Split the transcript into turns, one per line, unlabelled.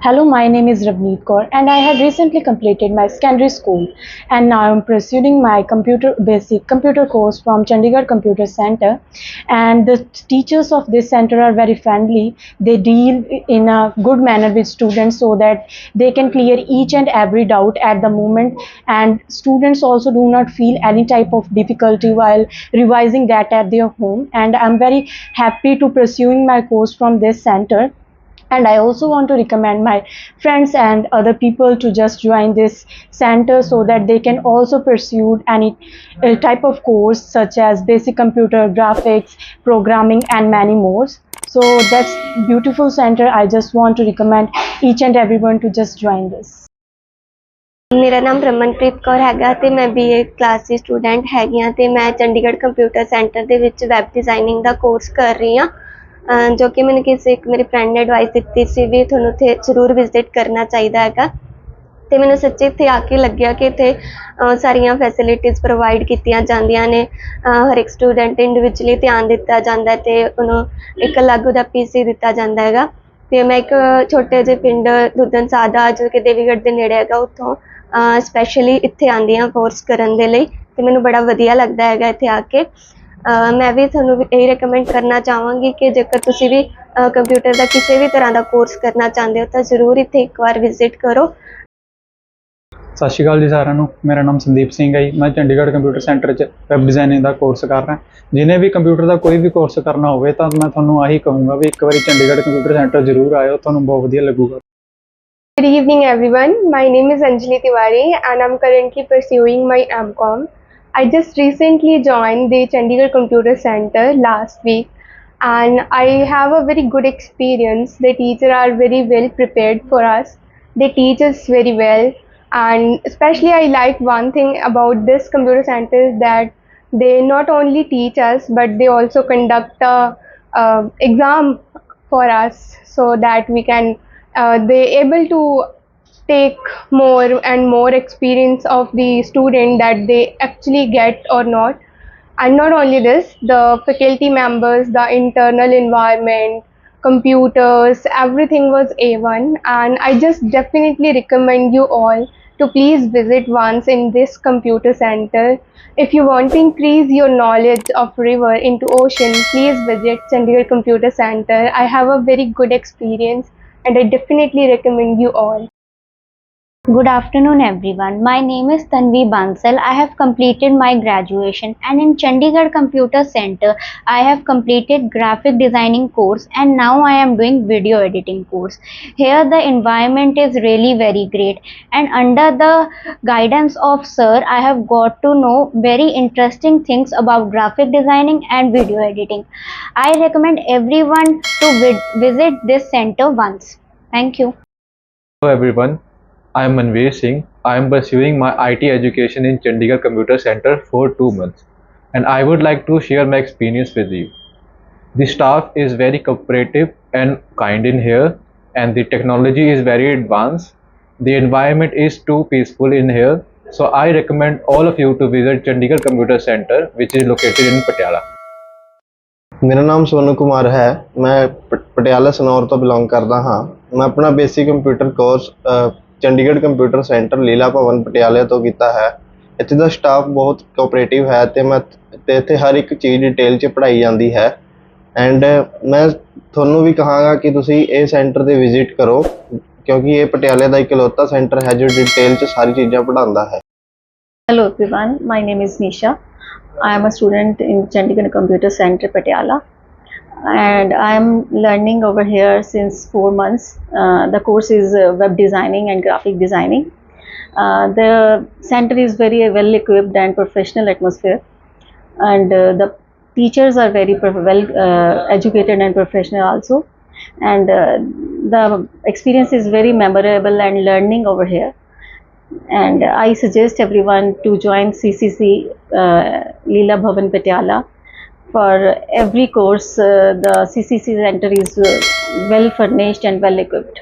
Hello, my name is Ravneet Kaur and I have recently completed my secondary school and now I am pursuing my basic computer course from Chandigarh Computer Center, and the teachers of this center are very friendly. They deal in a good manner with students so that they can clear each and every doubt at the moment, and students also do not feel any type of difficulty while revising that at their home, and I am very happy to pursuing my course from this center. And I also want to recommend my friends and other people to just join this center so that they can also pursue any type of course such as basic computer graphics, programming and many more. So that's beautiful center. I just want to recommend each and everyone to just join this.
मेरा नाम रमनप्रीत कौर हैगा ते मैं BA class ਦੀ student हैगी हाँ ते मैं Chandigarh computer centre ਦੇ ਵਿੱਚ ਵੈਬ ਡਿਜ਼ਾਈਨਿੰਗ ਦਾ ਕੋਰਸ ਕਰ ਰਹੀ ਹਾਂ जो कि मैंने किसी मेरी फ्रेंड ने एडवाइस दी सी भी थोनों इत्थे जरूर विजिट करना चाहिए हैगा ते मैंने सच्चे इत्थे आके लग्या कि इत्थे सारियां फैसिलिटीज़ प्रोवाइड कीतियां जांदियां ने। हर एक स्टूडेंट इंडिविजुअली ध्यान दिता जांदा है ते उन्होंने एक अलग उहदा PC दिता जांदा हैगा। ते मैं एक छोटे जे पिंड दुधन सादा जो कि देवीगढ़ के नेड़े हैगा उत्थों स्पैशली इत्थे आंदी हां कोर्स करन दे लई ते मैनूं बड़ा वधिया लगदा हैगा इत्थे आके। मैं भी थोनों यही रिकमेंड करना चाहवांगी कि जेकर तुसी भी कंप्यूटर का किसी भी तरह का कोर्स करना चाहते हो तो जरूर इत्थे एक बार विजिट करो।
सत श्री अकाल जी सारिਆਂ ਨੂੰ। मेरा नाम संदीप सिंह है जी। मैं चंडीगढ़ कंप्यूटर सेंटर च वैब डिजाइनिंग का कोर्स कर रहा। जिन्हें भी कंप्यूटर का कोई भी कोर्स करना हो तो मैं थोनों आही कहूँगा भी एक बार चंडीगढ़ कंप्यूटर सेंटर जरूर आयो, थोनों बहुत वधिया लगूगा।
Good evening everyone, my name is Anjali Tiwari and I'm currently pursuing my MCom. I just recently joined the Chandigarh Computer Center last week and I have a very good experience. The teachers are very well prepared for us. They teach us very well, and especially I like one thing about this computer center is that they not only teach us but they also conduct a exam for us so that we can they able to take more and more experience of the student that they actually get or not. And not only this, the faculty members, the internal environment, computers, everything was A1, and I just definitely recommend you all to please visit once in this computer center. If you want to increase your knowledge of river into ocean, please visit Chandigarh Computer Center. I have a very good experience and I definitely recommend you all.
Good afternoon everyone. My name is Tanvi Bansal. I have completed my graduation and in Chandigarh Computer Center I have completed graphic designing course and now I am doing video editing course. Here the environment is really very great and under the guidance of sir I have got to know very interesting things about graphic designing and video editing. I recommend everyone to visit this center once. Thank you.
Hello everyone. I am Manveer Singh. I am pursuing my IT education in Chandigarh Computer Center for 2 months and I would like to share my experience with you. The staff is very cooperative and kind in here and the technology is very advanced. The environment is too peaceful in here, so I recommend all of you to visit Chandigarh Computer Center which is located in Patiala.
मेरा नाम सोनू कुमार है। मैं पटियाला सनौर तो belong करता हाँ। मैं अपना basic computer course Chandigarh computer centre Leela Bhawan पटियाले तो किया है। इत्थे दा स्टाफ बहुत कोऑपरेटिव है ते इत्थे हर एक चीज़ डिटेल च पढ़ाई जाती है एंड मैं थोनों भी कहांगा कि तुसी ये सेंटर दे विजिट करो क्योंकि ये पटियाले का इकलौता सेंटर है जो डिटेल च सारी चीज़ें पढ़ाता है।
Hello everyone, my name is Nisha. I am a student in Chandigarh Computer Center Patiala and I am learning over here since 4 months. The course is web designing and graphic designing. The center is very well equipped and professional atmosphere, and the teachers are very well educated and professional also, and the experience is very memorable and learning over here. And I suggest everyone to join CCC Leela Bhavan Patiala. For every course, the CCC center is well furnished and well equipped.